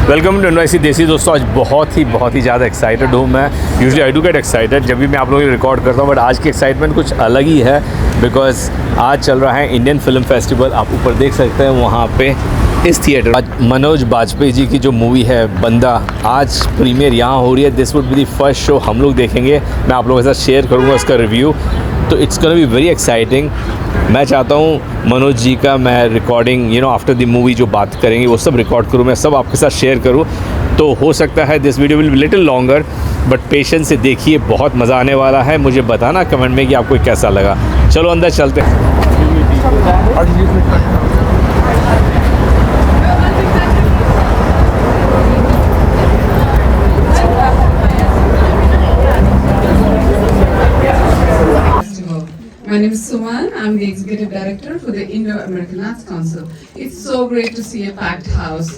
Welcome to NYC देसी। दोस्तों आज बहुत ही ज़्यादा एक्साइटेड हूँ मैं। Usually I do get excited जब भी मैं आप लोगों को रिकॉर्ड करता हूँ, बट आज की एक्साइटमेंट कुछ अलग ही है बिकॉज आज चल रहा है इंडियन फिल्म फेस्टिवल। आप ऊपर देख सकते हैं वहाँ पे इस थिएटर आज मनोज बाजपेयी जी की जो मूवी है बंदा आज प्रीमियर यहाँ हो रही है। This would be the first show हम लोग देखेंगे। मैं आप लोगों के साथ शेयर करूँगा उसका रिव्यू, तो it's gonna be very exciting. मैं चाहता हूँ मनोज जी का मैं रिकॉर्डिंग आफ्टर द मूवी जो बात करेंगे वो सब रिकॉर्ड करूँ, मैं सब आपके साथ शेयर करूँ। तो हो सकता है this video will be little longer, but patience से देखिए, बहुत मज़ा आने वाला है। मुझे बताना कमेंट में कि आपको कैसा लगा। चलो अंदर चलते हैं। My name is Suman. I'm the Executive Director for the Indo-American Arts Council. It's so great to see a packed house.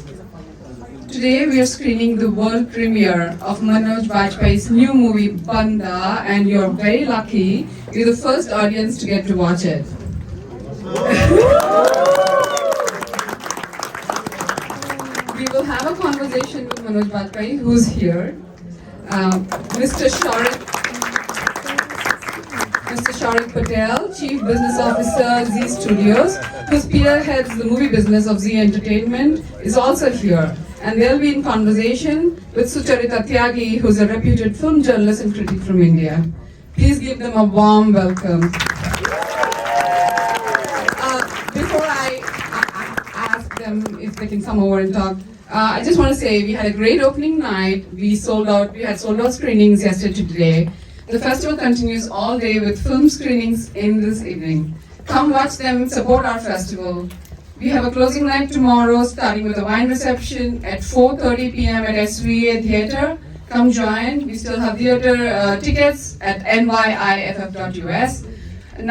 Today we are screening the world premiere of Manoj Bajpayee's new movie Banda, and you're very lucky. You're the first audience to get to watch it. We will have a conversation with Manoj Bajpayee, who's here. Mr. 𝐃𝐄𝐒𝐈, Chief Business Officer, Zee Studios, who spearheads the movie business of Zee Entertainment, is also here. And they'll be in conversation with 𝗗𝗕𝗢𝗨𝗧, who's a reputed film journalist and critic from India. Please give them a warm welcome. Before I ask them if they can come over and talk, I just want to say we had a great opening night. We had sold out screenings yesterday to today. The festival continues all day with film screenings in this evening. Come watch them, support our festival. We have a closing night tomorrow, starting with a wine reception at 4:30 p.m. at 𝐕𝐈𝐃𝐄𝐒 Theatre. Come join. We still have theatre tickets at nycdesi.us.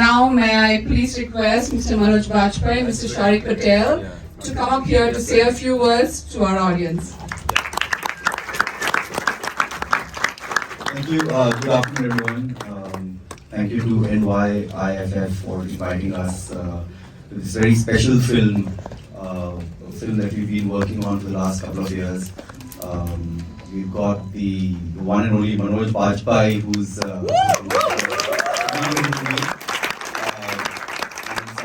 Now, may I please request Mr. Manoj Bajpayee, Mr. 𝗗𝗕𝗢𝗦𝗓 to come up here to say a few words to our audience. Thank you. Good afternoon, everyone. Thank you to NYIFF for inviting us to this very special film, a film that we've been working on for the last couple of years. We've got the one and only Manoj Bajpayee, who's it's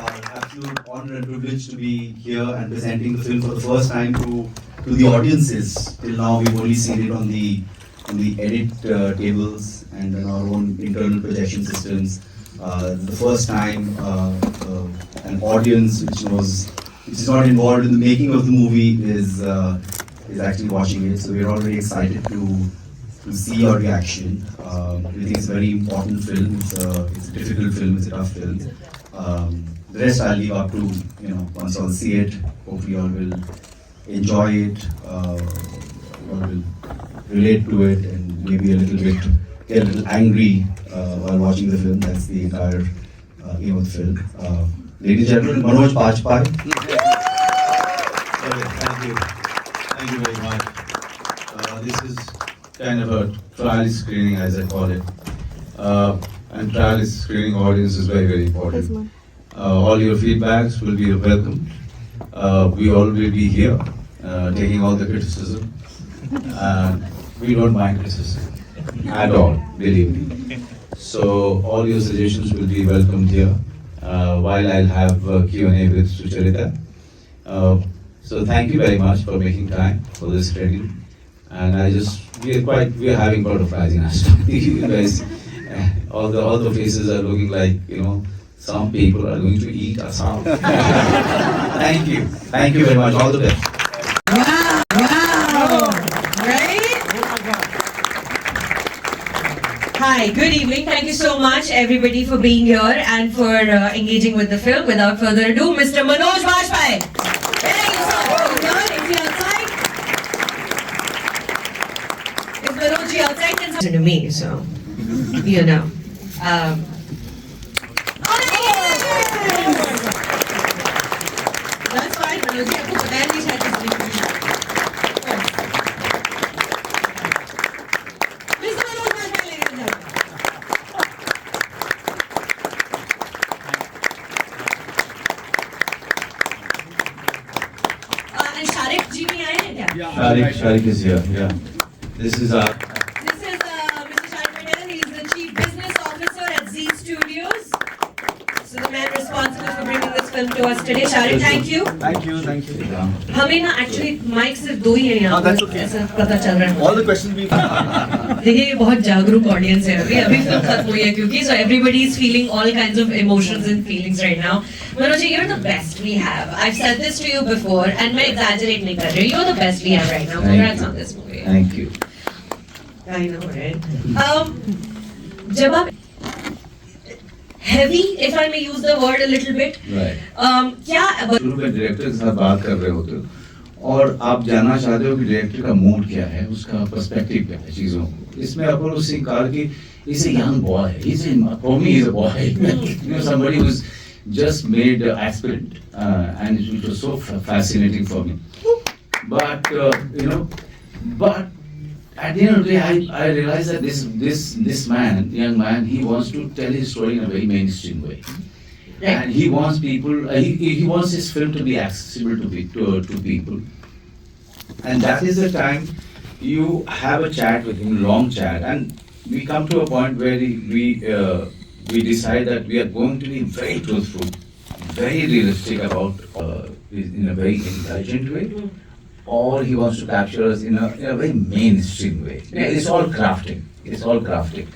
our absolute honor and privilege to be here and presenting the film for the first time to the audiences. Till now, we've only seen it on the edit tables and then our own internal projection systems. The first time an audience which is not involved in the making of the movie is actually watching it. So we're already excited to see your reaction. We think it's a very important film. It's a difficult film. It's a tough film. The rest I'll leave up to once all see it. Hopefully all will enjoy it. All will relate to it and maybe get a little angry while watching the film. That's the entire aim of the film. Ladies and gentlemen, Manoj Bajpayee. Thank you very much. This is kind of a trial screening, as I call it. And trial screening audience is very important. All your feedbacks will be welcome. We all will be here taking all the criticism. We don't mind criticism at all, believe me. So all your suggestions will be welcomed here while I'll have Q&A with 𝗗𝗕𝗢𝗦. So thank you very much for making time for this training. And we are having butterflies in our stomach. You guys, all the faces are looking like some people are going to eat us out. Thank you very much. All the best. Hi, good evening. Thank you so much, everybody, for being here and for engaging with the film. Without further ado, Mr. Manoj Bajpayee. Thank you so much. Is he outside? If Manoj is outside, then listen to me, so, That's fine, Manoj. I put the bandage at his feet. Mr. Manoj Bajpayee, ladies and gentlemen. And 𝗗𝗕𝗢𝗦𝗓 जी भी आए हैं क्या? Sharik is here. Yeah. This is our. This is Mr. Sharik Patel. He is the Chief Business Officer at 𝐷 Studios. So the man responsible for bringing this film to us today. Sharik, thank you. Thank you. हमें ना actually mic सिर्फ 2 ही है यहाँ पर, ऐसा पता चल रहा है. All the questions we. देखिए ये बहुत जागरूक ऑडियंस है अभी फिल्म खत्म हुई है क्योंकि so everybody is feeling all kinds of emotions and feelings right now. Manoj, you're the best we have. I've said this to you before and मैं exaggerate नहीं कर रही. You're the best we have right now. Congrats on this movie. Thank you. I know, right? जब आप heavy, if I may use the word a little bit, Right. क्या शुरू में director के साथ बात कर रहे होते हो और आप जानना चाहते हो कि डायरेक्टर का मूड क्या है, उसका पर्सपेक्टिव क्या है चीजों को. इसमें अपोलो सिंह कहा कि he's a young boy. For me, he's a boy. You know, somebody who's just made aspirant, and it was so fascinating for me. But you know, but at the end of the day, I realized that this man, young man, he wants to tell his story in a very mainstream way. And he wants people. He wants his film to be accessible to people. And that is the time you have a chat with him, long chat, and we come to a point where we decide that we are going to be very truthful, very realistic about in a very intelligent way, or he wants to capture us in a very mainstream way. It's all crafting. It's all crafting.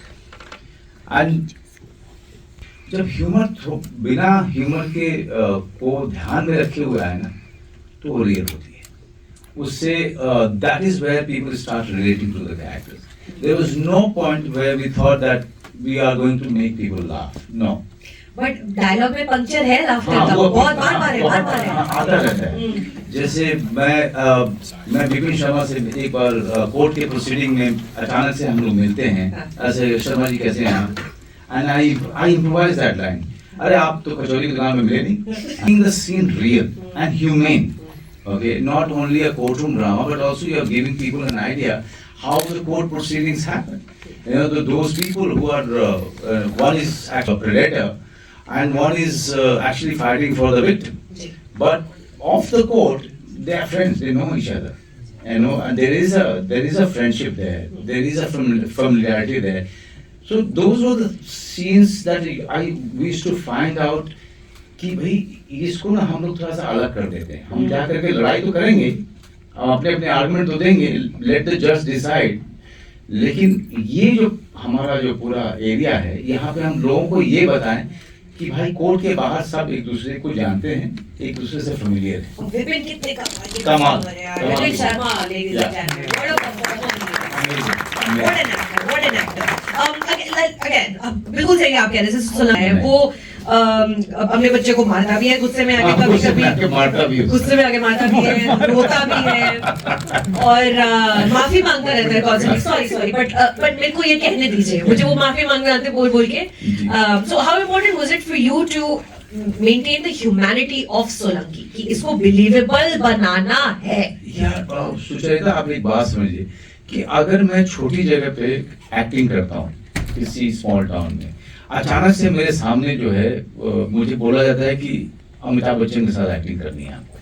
And जब humour बिना humour के को ध्यान में रखे हुए आए ना तो वो रियल होती है. उससे that is where people start relating to the characters. There was no point where we thought that we are going to make people laugh. No. But dialogue में पंक्चर है लाफ्टर का, बहुत बार है. आता रहता है. जैसे मैं विपिन शर्मा से एक बार कोर्ट के प्रोसीडिंग में अचानक से हम लोग मिलते हैं, ऐसे शर्मा जी कैसे हैं, and I improvise that line. अरे आप तो कचौरी की दुकान में मिले नहीं. Making the scene real and humane. Okay, not only a courtroom drama, but also you are giving people an idea how the court proceedings happen. You know, those people who are one is actually a predator and one is actually fighting for the victim. But off the court, they are friends. They know each other. You know, and there is a friendship there. There is a familiarity there. So those were the scenes that we used to find out कि भाई इसको ना हम लोग थोड़ा सा अलग कर देते हैं. हम क्या करके लड़ाई तो करेंगे, अपने अपने आर्गुमेंट तो देंगे, लेट द जज डिसाइड, लेकिन ये जो हमारा जो पूरा एरिया है यहाँ पे हम लोगों को ये बताएं कि भाई कोर्ट के बाहर सब एक दूसरे को जानते हैं, एक दूसरे से फेमिलियर है. विपिन कितने कमाल. Vipin Sharma, ladies and gentlemen, what an actor. Again, बिल्कुल सही आप कह रहे हैं, सुना है वो अपने बच्चे को मारता भी है, गुस्से में आके कभी गुस्से में आके मारता भी है, रोता भी है और माफी मांगता रहता है कॉन्स्टेंटली. सॉरी बट मेरे को ये कहने दीजिए, मुझे वो माफी मांगने आते बोल के. So how important was it for you to maintain the humanity of Solanki कि इसको बिलीवेबल बनाना है? यार सुचरिता, आप एक बात समझिए कि अगर मैं छोटी जगह पे एक्टिंग करता हूँ किसी स्मॉल टाउन में, अचानक से मेरे सामने जो है मुझे बोला जाता है कि अमिताभ बच्चन के साथ एक्टिंग करनी है आपको,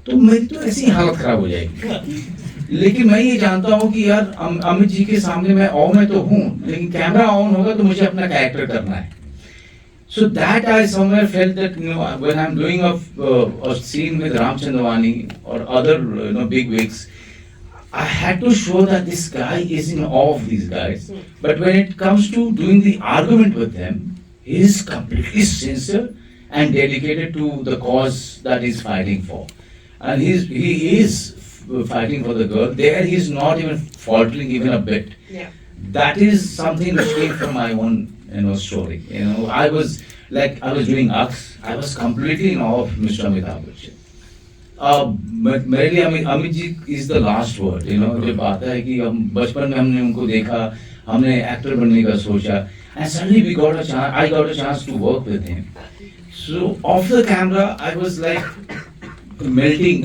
तो मेरी तो ऐसी हालत खराब हो जाएगी. लेकिन मैं ये जानता हूँ कि यार अमित जी के सामने मैं ऑन में तो हूँ, लेकिन कैमरा ऑन होगा तो मुझे अपना कैरेक्टर करना है. So that I somewhere felt that, you know, when I'm doing a scene with Ram Chandwani or other big wigs, I had to show that this guy is in awe of these guys. But when it comes to doing the argument with them, he is completely sincere and dedicated to the cause that he's fighting for. And he is fighting for the girl. There he is not even faltering even a bit. Yeah. That is something which came from my own story. You know, I was doing Aks. I was completely in awe of Mr. Amitabh Bachchan. मेरे लिए Amit ji is the last word. You know, जब आता है कि हम बचपन में हमने उनको देखा, हमने एक्टर बनने का सोचा, and suddenly I got a chance to work with him. So off the camera I was like melting,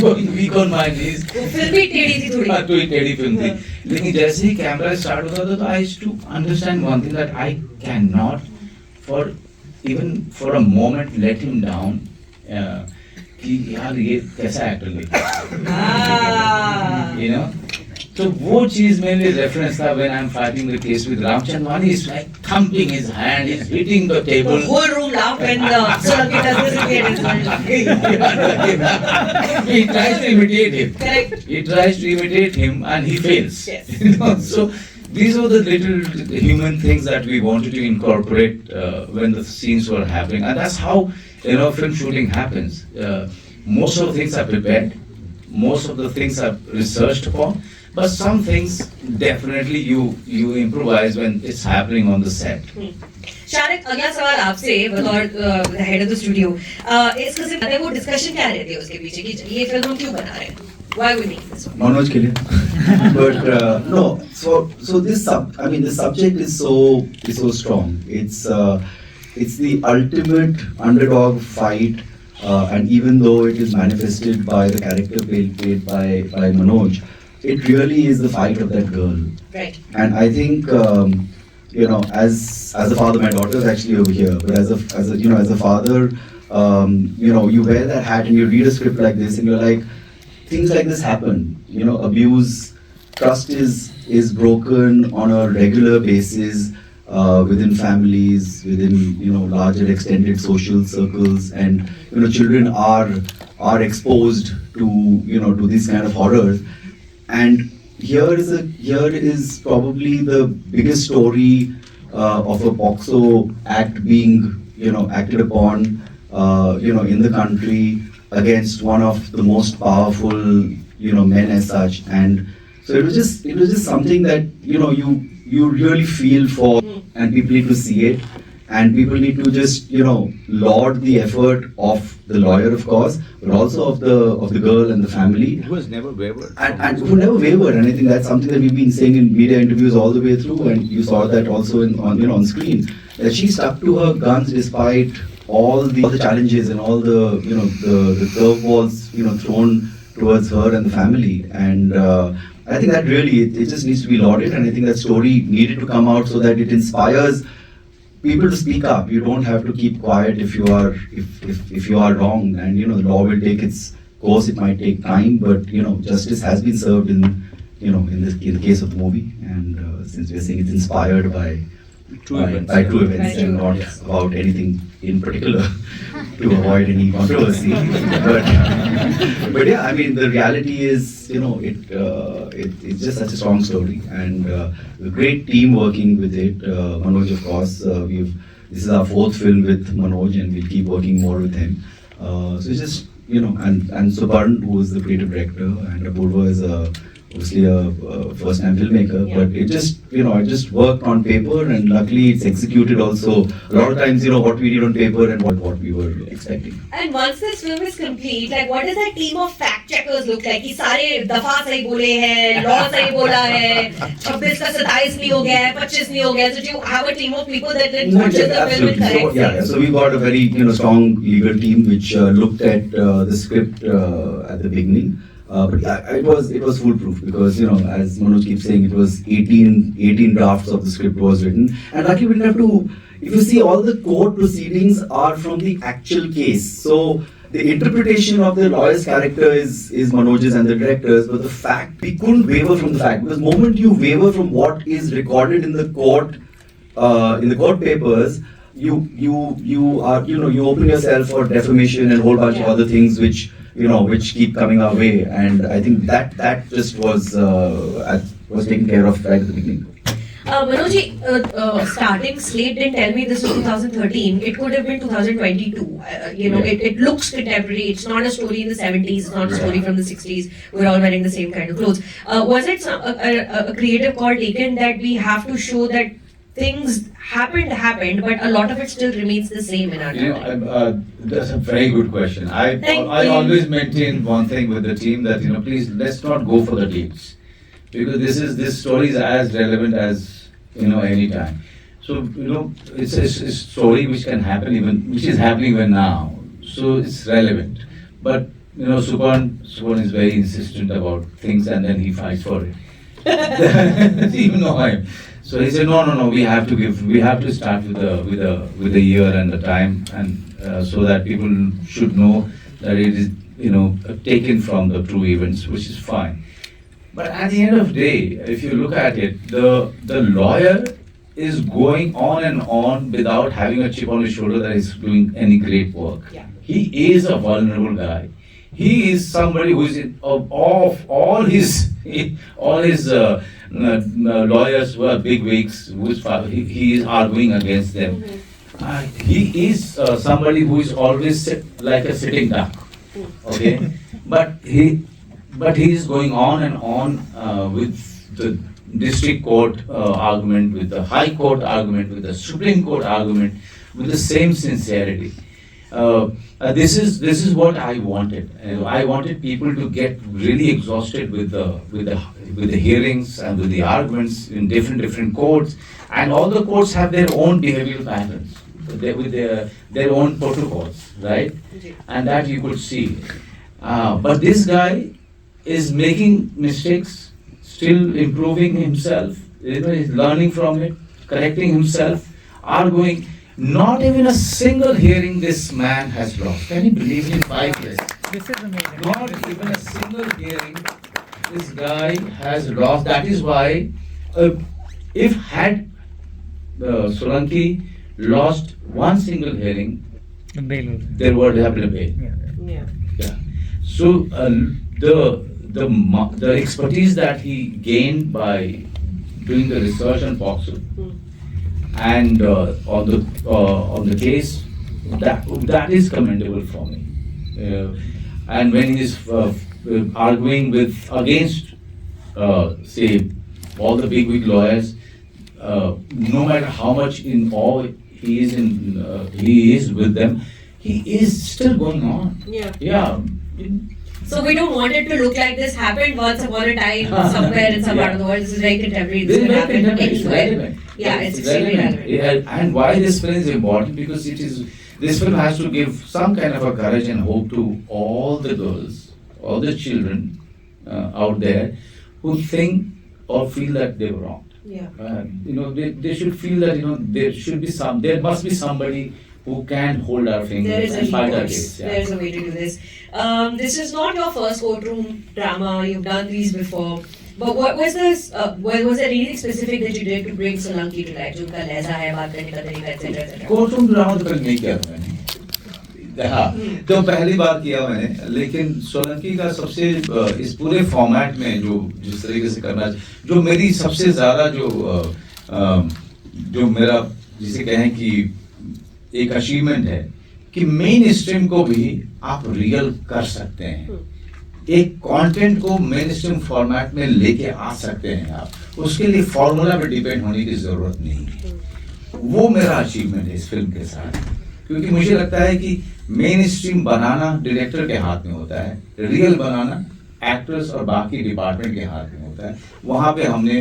going weak on my knees. Film भी टेढ़ी थी थोड़ी. टेढ़ी फिल्म थी, लेकिन जैसे ही कैमरा स्टार्ट होता था तो I used to understand one thing, that I cannot for a moment let him down. कि यार ये कैसा एक्टर लेके Ah. you know. So वो चीज मेरे reference था when I'm fighting the case with Ramchandwani. He's like thumping his hand, he's hitting the The table. whole room laughed when Solanki does this again as well. He tries to imitate him. Correct. He tries to imitate him and he fails. Yes. You know, so these were the little human things that we wanted to incorporate when the scenes were happening, and that's how film shooting happens. Most of the things are prepared, most of the things are researched upon, but some things definitely you improvise when it's happening on the set. Shariq, अगला सवाल आपसे बतौर head of the studio, इस किस्म का वो discussion क्या रहती है उसके पीछे कि ये फिल्म हम क्यों बना रहे हैं? Why we make this one? Manoj ke liye. But no, so this the subject is so strong. It's the ultimate underdog fight, and even though it is manifested by the character played by Manoj, it really is the fight of that girl. Right. And I think as a father, my daughter is actually over here, but as a father, you wear that hat and you read a script like this and you're like, things like this happen. Abuse, trust is broken on a regular basis within families, within larger extended social circles, and children are exposed to these kind of horrors. And here is probably the biggest story of a POCSO act being acted upon in the country against one of the most powerful men as such. And so it was just something that you really feel for, and people need to see it, and people need to just laud the effort of the lawyer, of course, but also of the girl and the family, Who has never wavered. and who never wavered. And I think that's something that we've been saying in media interviews all the way through, and you saw that also on screen, that she stuck to her guns despite all the challenges and all the the curveballs thrown towards her and the family. And I think that really it just needs to be lauded, and I think that story needed to come out so that it inspires people to speak up. You don't have to keep quiet if you are wrong, and the law will take its course. It might take time, but justice has been served in the case of the movie. And since we're saying it's inspired by true events and not about anything in particular to avoid any controversy. But yeah, the reality is, it's just such a strong story, and a great team working with it. Manoj, of course, this is our 4th film with Manoj, and we'll keep working more with him. So it's just, and Suparn, who is the creative director, and Apurva is obviously a first-time filmmaker, but it just worked on paper, and luckily it's executed also. A lot of times, what we did on paper and what we were expecting. And once this film is complete, like what does that team of fact checkers look like? कि सारे दफा सही बोले हैं, law सही बोला है, 26 का 27 नहीं हो गया है, 25 नहीं हो गया है. So do you have a team of people that watches the film and corrects? So we got a very strong legal team which looked at the script at the beginning. But yeah, it was foolproof, because as Manoj keeps saying, it was 18 drafts of the script was written, and luckily we didn't have to. If you see, all the court proceedings are from the actual case, so the interpretation of the lawyer's character is Manoj's and the director's, but the fact, we couldn't waver from the fact, because the moment you waver from what is recorded in the court papers, you are you open yourself for defamation and a whole bunch of other things which keep coming our way. And I think that just was taken care of right at the beginning. Manoj, starting slate didn't tell me this was 2013. It could have been 2022. It looks contemporary. It's not a story in the 70s. It's not a story from the 60s. We're all wearing the same kind of clothes. Was it a creative call taken that we have to show that things happened, but a lot of it still remains the same in our time? That's a very good question. I always maintain one thing with the team, that please, let's not go for the dates, because this story is as relevant as any time. So it's a story which can happen which is happening even now. So it's relevant. But Suparn is very insistent about things, and then he fights for it. You know him. So he said, no, we have to start with the year and the time, and so that people should know that it is, taken from the true events, which is fine. But at the end of the day, if you look at it, the lawyer is going on and on without having a chip on his shoulder that is doing any great work. Yeah. He is a vulnerable guy. He is somebody who is of all his lawyers who are big wigs, he is arguing against them. He is somebody who is always like a sitting duck. Okay, but he is going on and on with the district court argument, with the high court argument, with the Supreme Court argument, with the same sincerity. This is what I wanted. I wanted people to get really exhausted with the hearings and with the arguments in different courts, and all the courts have their own behavioral patterns, with their own protocols, right? And that you could see. But this guy is making mistakes, still improving himself. He's learning from it, correcting himself, arguing. Not even a single hearing this man has lost. Can you believe in 5 years? This is amazing. Not even a single hearing this guy has lost. That is why, if had Solanki lost one single hearing, there would have been a bail. Yeah. Yeah. So the expertise that he gained by doing the research on POXO and on the case, that is commendable for me. And when he is arguing against say all the big lawyers, no matter how much in awe he is with them, he is still going on. Yeah. Yeah. So we don't want it to look like this happened once upon a time somewhere in some part of the world. This is very contemporary. This can happen anywhere. Yeah, it's extremely relevant. Yeah, and why this film is important? Because this film has to give some kind of a courage and hope to all the girls, all the children out there who think or feel that they were wrong. Yeah. They should feel that there must be somebody who can hold our fingers There is and a fight our recourse. case. Yeah. There is a way to do this. This is not your first courtroom drama. You've done these before. But what was this? Was there anything specific that you did to bring Solanki to life? जो उनका लहजा है, बात करने का तरीका, etc. Courtroom drama तो पहले नहीं किया था मैंने। हाँ, तो पहली बार किया मैंने, लेकिन सोलंकी का सबसे इस पूरे फॉर्मेट में जिस तरीके से करना, जो मेरी सबसे ज़्यादा जो मेरा जिसे कहें कि एक अचीवमेंट है कि मेन स्ट्रीम को भी आप रियल कर सकते हैं, एक कंटेंट को मेन स्ट्रीम फॉर्मेट में लेके आ सकते हैं आप, उसके लिए फॉर्मूला पे डिपेंड होने की जरूरत नहीं है। वो मेरा अचीवमेंट है इस फिल्म के साथ, क्योंकि मुझे लगता है कि मेन स्ट्रीम बनाना डायरेक्टर के हाथ में होता है, रियल बनाना एक्टर्स और बाकी डिपार्टमेंट के हाथ में होता है। वहाँ पे हमने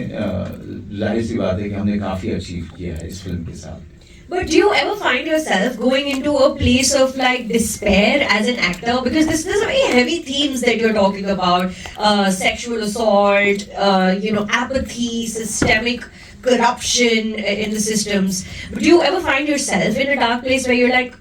जाहिर सी बात है कि हमने काफी अचीव किया है इस फिल्म के साथ। But do you ever find yourself going into a place of like despair as an actor? Because this is very heavy themes that you're talking about, sexual assault, apathy, systemic corruption in the systems. But do you ever find yourself in a dark place where you're like,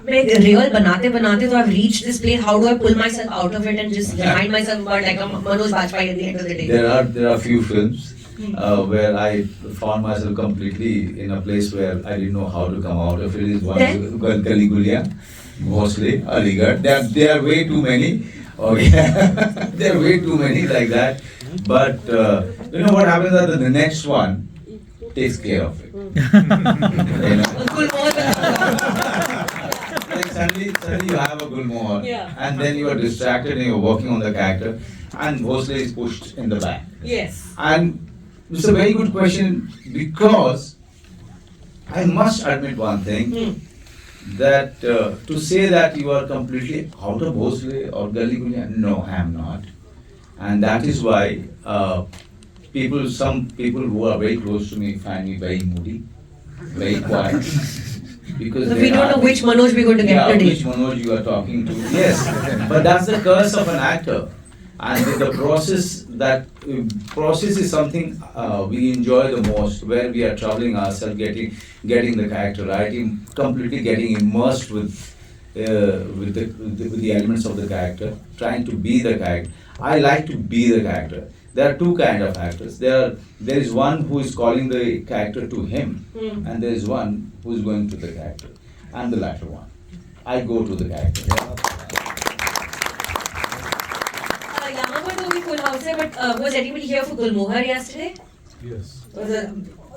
मैं real बनाते तो I've reached this place, how do I pull myself out of it and just remind myself about like a Manoj Bajpayee at the end of the day? There are few films where I found myself completely in a place where I didn't know how to come out of it. Is one 𝗃𝗃𝗦𝗓, mostly 𝐕𝐈𝐃𝐄𝐒. There are way too many. Okay, there are way too many like that. But you know what happens? That the next one takes care of it. Like suddenly you have a 𝗃𝗃𝗦𝗓, and then you are distracted and you're working on the character, and Bhosle is pushed in the back. Yes. And it's a very good question, because I must admit one thing, that to say that you are completely out of Bhosle or 𝗃𝗃𝗦𝗓, no, I am not. And that is why some people who are very close to me find me very moody, very quiet. Because we don't know which Manoj we're going to get today. Which Manoj you are talking to. Yes, but that's the curse of an actor. And the process is something we enjoy the most, where we are troubling ourselves, getting the character right, completely getting immersed with with the elements of the character, trying to be the character. I like to be the character. There are two kind of actors. There is one who is calling the character to him, and there is one who is going to the character. I'm the latter one. I go to the character. यहाँ पर तो भी full house है, but was anybody here for 𝗃𝗬𝗓 yesterday? Yes.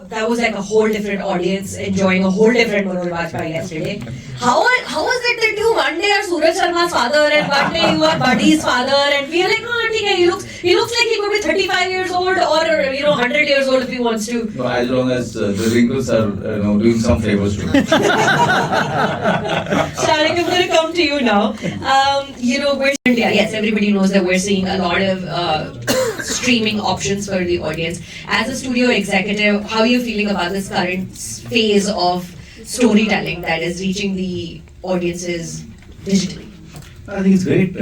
That was like a whole different audience enjoying a whole different Manoj Bajpayee yesterday. How was it that you one day are Suraj Sharma's father and one day you are Buddy's father and we are like, no, he looks like he could be 35 years old or 100 years old if he wants to. No, as long as the wrinkles are doing some favors to me. Sharik, I'm going to come to you now. We're India. Yes, everybody knows that we're seeing a lot of streaming options for the audience. As a studio executive, how are you feeling about this current phase of storytelling that is reaching the audiences digitally? I think it's great.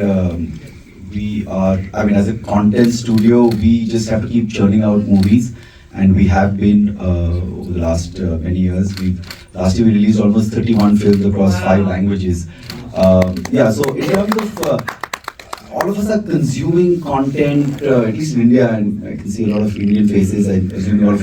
As a content studio, we just have to keep churning out movies, and we have been over the last many years. Last year we released almost 31 films across 5 languages. So in terms of all of us are consuming content, at least in India, and I can see a lot of Indian faces. I assume all of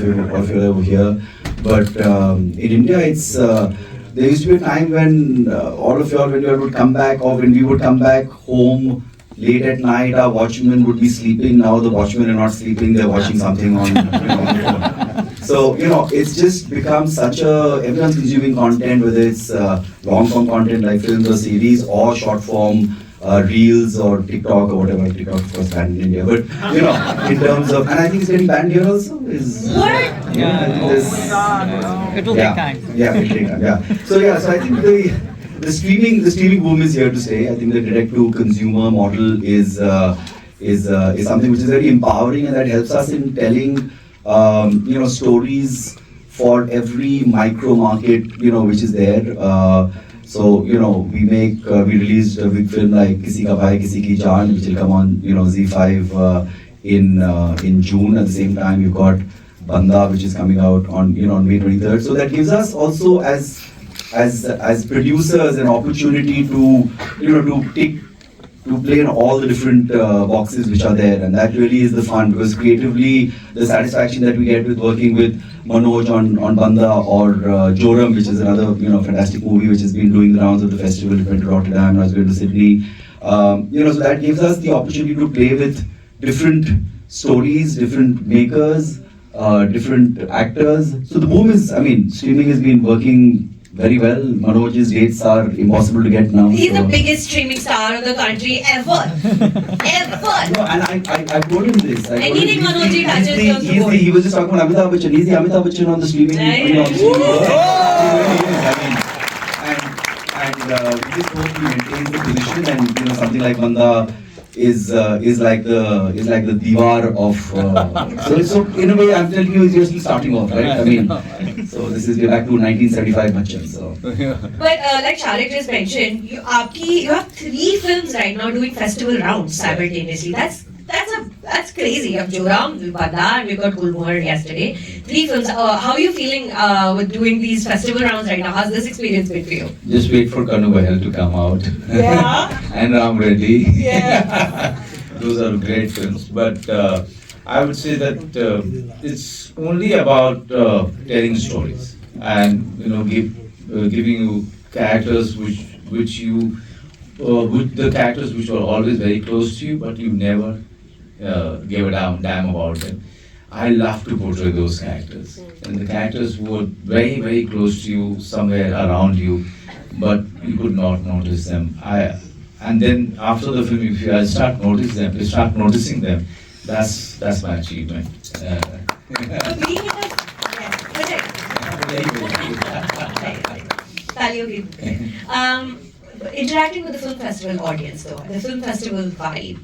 you are over here. But in India, it's there used to be a time when all of y'all, when you would come back, or when we would come back home late at night, our watchmen would be sleeping. Now the watchmen are not sleeping; they're watching something on the phone. So it's just become such a everyone's consuming content, whether it's long form content like films or series, or short form. Reels or TikTok or whatever. TikTok was banned in India, but in terms of, and I think it's getting banned here also. What? It will take time. Yeah, it will take time. Yeah. So I think the streaming boom is here to stay. I think the direct to consumer model is something which is very empowering, and that helps us in telling stories for every micro market which is there. So we released a big film like 𝐃𝐄𝐒, which will come on ZEE5 in June. At the same time, you've got Banda, which is coming out on May 23rd. So that gives us also as producers an opportunity to play in all the different boxes which are there, and that really is the fun, because creatively the satisfaction that we get with working with Manoj on Banda or 𝗃𝗕𝗢𝗨, which is another fantastic movie which has been doing the rounds of the festival. It went to Rotterdam, I was going to Sydney. So that gives us the opportunity to play with different stories, different makers, different actors. So the boom is, streaming has been working very well. Manoj's dates are impossible to get now. He's the biggest streaming star of the country ever. Ever. No, and I told him this. Anything Manoj touches goes to gold. He was just talking about Amitabh Bachchan. He's the Amitabh Bachchan on the streaming. He really is. We just hope he maintains the position, and something like Banda is like the Diwar of. So in a way, I'm telling you, he's just starting off, right? So this is back to 1975 Bachchan. So. But like Sharik just mentioned, you have 3 films right now doing festival rounds simultaneously. That's crazy. You have 𝗃𝗕𝗢𝗨, Banda, and we got 𝗃𝗬𝗓 yesterday. 3 films. How are you feeling with doing these festival rounds right now? How's this experience been for you? Just wait for 𝗃𝗬𝗓 to come out. Yeah. And I'm ready. Yeah. Those are great films, but I would say that it's only about telling stories and giving you characters which the characters which were always very close to you, but you never gave a damn about them. I love to portray those characters, and the characters who were very, very close to you, somewhere around you, but you could not notice them. And then after the film, if you start noticing them, that's my achievement. Interacting with the film festival audience, though, the film festival vibe,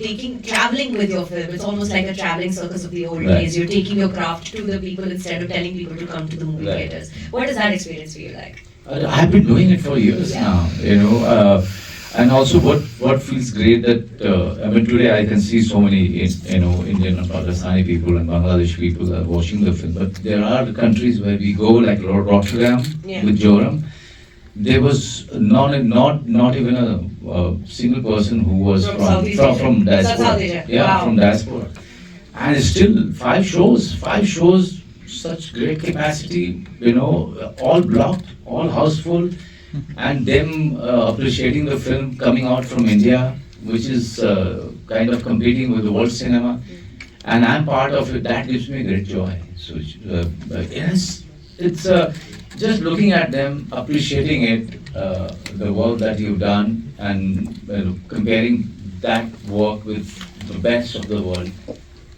traveling with your film, it's almost like a traveling circus of the old days. You're taking your craft to the people instead of telling people to come to the movie theaters. What is that experience for you like? I've been doing it for years now, and also what feels great that today I can see so many Indian and Pakistani people and Bangladeshi people are watching the film, but there are countries where we go like Rotterdam with 𝗃𝗕𝗢𝗨. there was not even a single person who was from South diaspora. Asia. Yeah, Wow. from diaspora. And still five shows, such great capacity, all blocked, all house full, and them appreciating the film coming out from India, which is kind of competing with the world cinema, and I'm part of it. That gives me great joy. So yes, it's just looking at them, appreciating it, the work that you've done, and comparing that work with the best of the world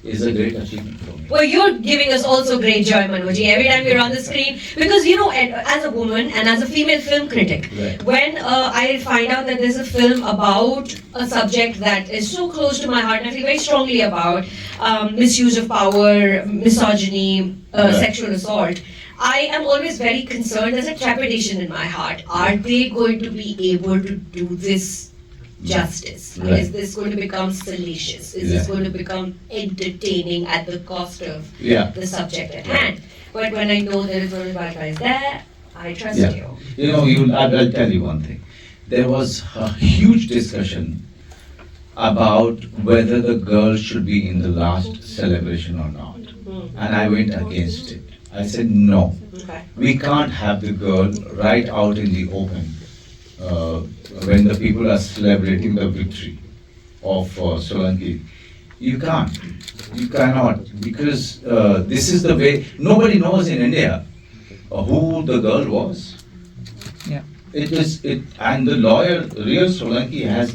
is a great achievement for me. Well, you're giving us also great joy, Manoj, every time you're on the screen. Because, as a woman and as a female film critic, Right. when I find out that there's a film about a subject that is so close to my heart, and I feel very strongly about misuse of power, misogyny, Right. sexual assault, I am always very concerned. There's a trepidation in my heart. Are they going to be able to do this justice? Right. Is this going to become salacious? Is Yeah. this going to become entertaining at the cost of Yeah. the subject at hand? But when I know there is Manoj Bajpayee is there, I trust Yeah. you. I'll tell you one thing. There was a huge discussion about whether the girl should be in the last celebration or not. And I went against it. I said, no, Okay. we can't have the girl right out in the open when the people are celebrating the victory of Solanki. You can't. You cannot. Because this is the way. Nobody knows in India who the girl was. Yeah. And the lawyer, real Solanki, has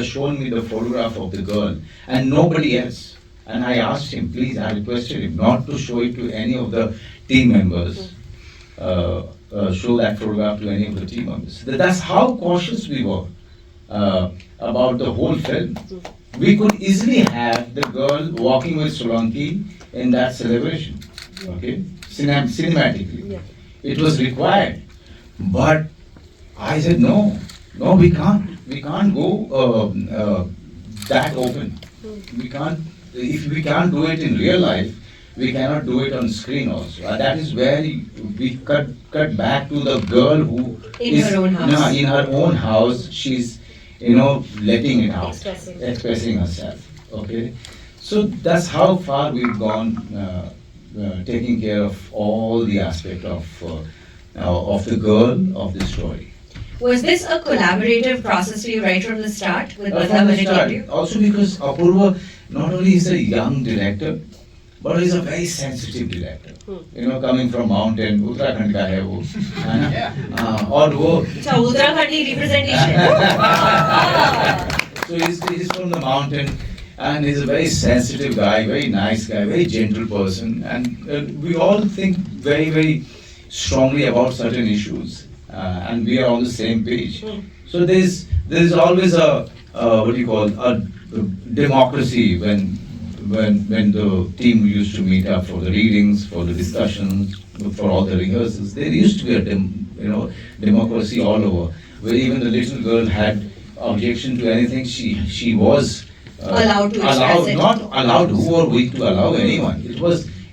shown me the photograph of the girl, and nobody else. And I asked him, please, I requested him not to show it to any of the team members, show that photograph to any of the team members. That's how cautious we were about the whole film. We could easily have the girl walking with Solanki in that celebration, okay, cinematically. It was required, but I said no, we can't go that open. We can't. If we can't do it in real life, we cannot do it on screen also. That is where we cut back to the girl who In her own house. No, in her own house, she's letting it out, expressing herself. Okay, so that's how far we've gone, taking care of all the aspect of the girl of the story. Was this a collaborative process for you right from the start with Banda From when the it start. came to you? Also because Apurva not only is a young director, but he's a very sensitive director. Coming from mountain, Uttarakhand का है वो, है ना? और वो अच्छा, Uttarakhandi representation. So he's from the mountain, and he's a very sensitive guy, very nice guy, very gentle person, and we all think very, very strongly about certain issues, and we are on the same page. So there's always a democracy when the team used to meet up for the readings, for the discussions, for all the rehearsals. There used to be a democracy all over, where even the little girl had objection to anything, she was Allowed to express it. not allowed. Who are we to allow anyone?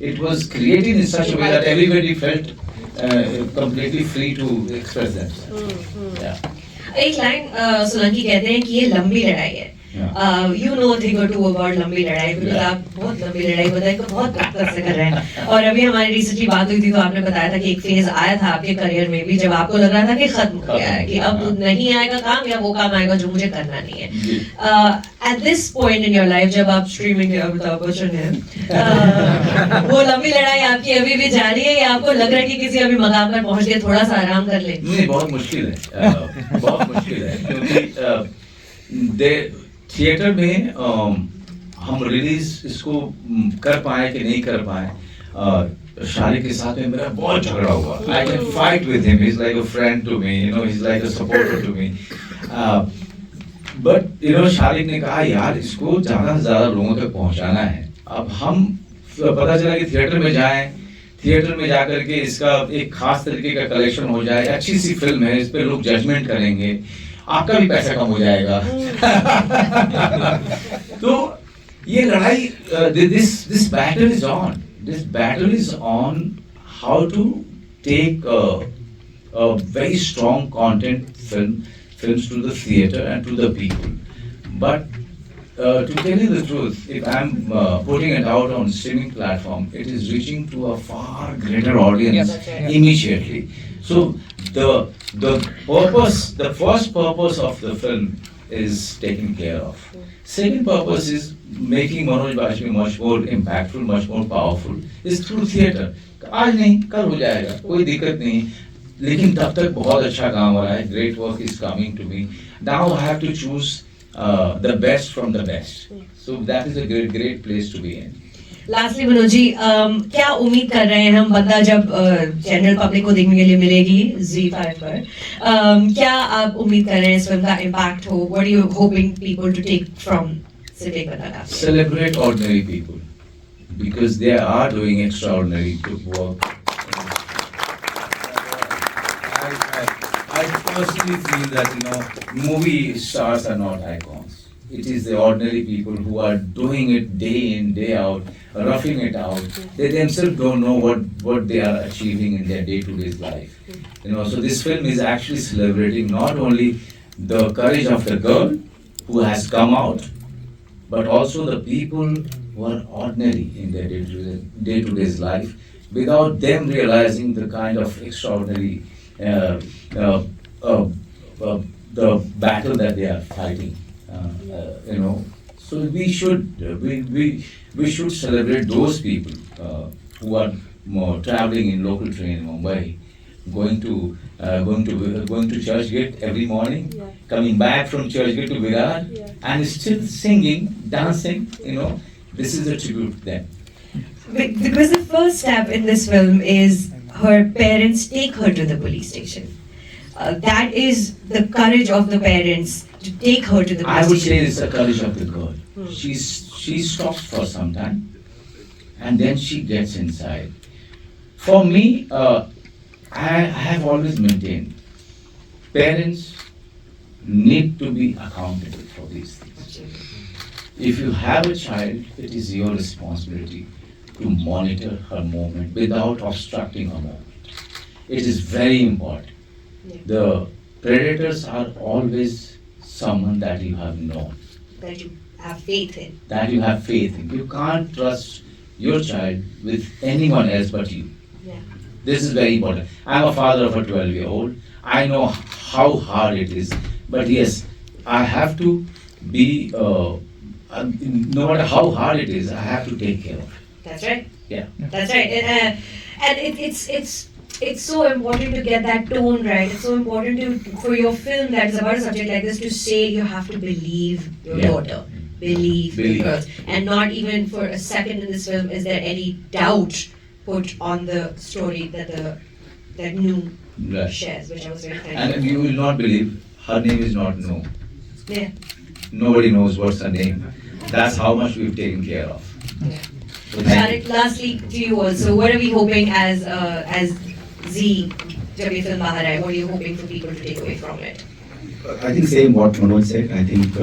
It was created in such a way that everybody felt completely free to express themselves. Yeah. एक line Solanki कहते हैं कि ये लंबी लड़ाई है. You know a thing or two about लंबी लड़ाई, because आप बहुत लंबी लड़ाई बताएं, बहुत प्रैक्टिस से कर रहे हैं. और अभी हमारी रिसेंटली बात हुई थी तो आपने बताया था कि एक फेज आया था आपके करियर में भी जब आपको लग रहा था कि खत्म हो गया है, कि अब नहीं आएगा काम या वो काम आएगा जो मुझे करना नहीं है. At this point in your life जब आप स्ट्रीमिंग के अमिताभ बच्चन हैं, वो लंबी लड़ाई आपकी अभी भी जारी है या आपको लग रहा है कि किसी अभी मकाम पर पहुंच के थोड़ा सा आराम कर ले? नहीं, बहुत मुश्किल है, बहुत मुश्किल है, क्योंकि थिएटर में हम रिलीज इसको कर पाए कि नहीं कर पाए. शारिक के साथ में मेरा बहुत झगड़ा हुआ. I can fight with him. He's like a friend to me. He's like a supporter to me. But Shariq ने कहा यार इसको ज़्यादा से ज़्यादा लोगों तक पहुंचाना है. अब हम पता चला कि थिएटर में जाएं, थिएटर में जाकर के इसका एक खास तरीके का कलेक्शन हो जाए, अच्छी सी फिल्म है, इस पे लोग जजमेंट करेंगे, आपका भी पैसा कम हो जाएगा. तो ये लड़ाई, this battle is on. This battle is on how to take very strong content films to the theatre and to the people. But to tell you the truth, if I'm putting it out on streaming platform, it is reaching to a far greater audience immediately. So the purpose, the first purpose of the film is taken care of. Second purpose is making Manoj Bajpayee much more impactful, much more powerful, is through theatre. आज नहीं, कल हो जाएगा, कोई दिक्कत नहीं. लेकिन तब तक बहुत अच्छा काम हो रहा है. Great work is coming to me. Now I have to choose the best from the best. So that is a great place to be in. Lastly Manoj ji, क्या उम्मीद कर रहे हैं हम बंदा जब जनरल पब्लिक को देखने के लिए मिलेगी ज़ी5 पर, क्या आप उम्मीद कर रहे हैं इस फिल्म का इम्पैक्ट हो? What are you hoping people to take from सिटिंग बंदा? Celebrate ordinary people because they are doing extraordinary good work. I personally feel that movie stars are not icons. It is the ordinary people who are doing it day in, day out, roughing it out. They themselves don't know what they are achieving in their day-to-day life. So this film is actually celebrating not only the courage of the girl who has come out, but also the people who are ordinary in their day-to-day life, without them realizing the kind of extraordinary the battle that they are fighting. So we should celebrate those people who are traveling in local train in Mumbai, going to Churchgate every morning, coming back from Churchgate to Virar, and still singing, dancing. This is a tribute to them. Because the first step in this film is her parents take her to the police station. That is the courage of the parents to take her to the police I would station. say it's the courage of the girl. She stops for some time, and then she gets inside. For me, I have always maintained parents need to be accountable for these things. If you have a child, it is your responsibility to monitor her movement without obstructing her movement. It is very important. The predators are always someone that you have known. That you have faith in. That you have faith in. You can't trust your child with anyone else but you. Yeah. This is very important. I'm a father of a 12-year-old. I know how hard it is. But yes, I have to be, no matter how hard it is, I have to take care of it. That's right. Yeah. That's right. And it's so important to get that tone right. It's so important for your film that is about a subject like this to say you have to believe your daughter. Believe the girls. And not even for a second in this film is there any doubt put on the story that New shares, which I was very thankful. And you will not believe, her name is not No. Yeah. Nobody knows what's her name. That's how much we've taken care of. Yeah. So thank you. Sharik, lastly to you also, what are we hoping as Z, जब ये film बाहर आए, what are you hoping for people to take away from it? I think same what Manoj said. I think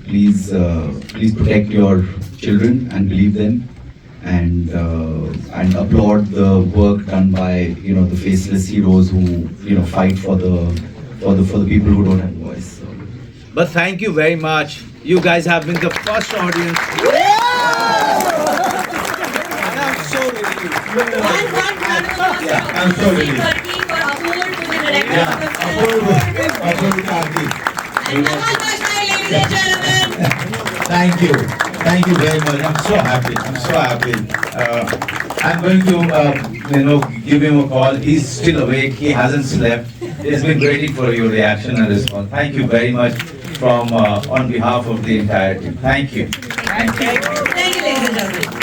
please protect your children and believe them, and applaud the work done by the faceless heroes who fight for the people who don't have voice. So. But thank you very much. You guys have been the first audience. And I'm so with you. Yeah, I'm so with you. Thank you very much. I'm so happy. I'm going to give him a call. He's still awake. He hasn't slept. He's been waiting for your reaction and response. Thank you very much from on behalf of the entire team. Thank you. Thank you, ladies and gentlemen.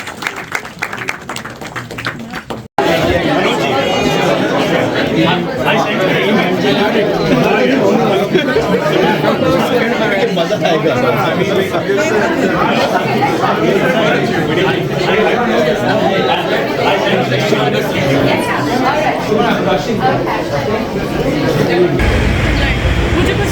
मुझे कुछ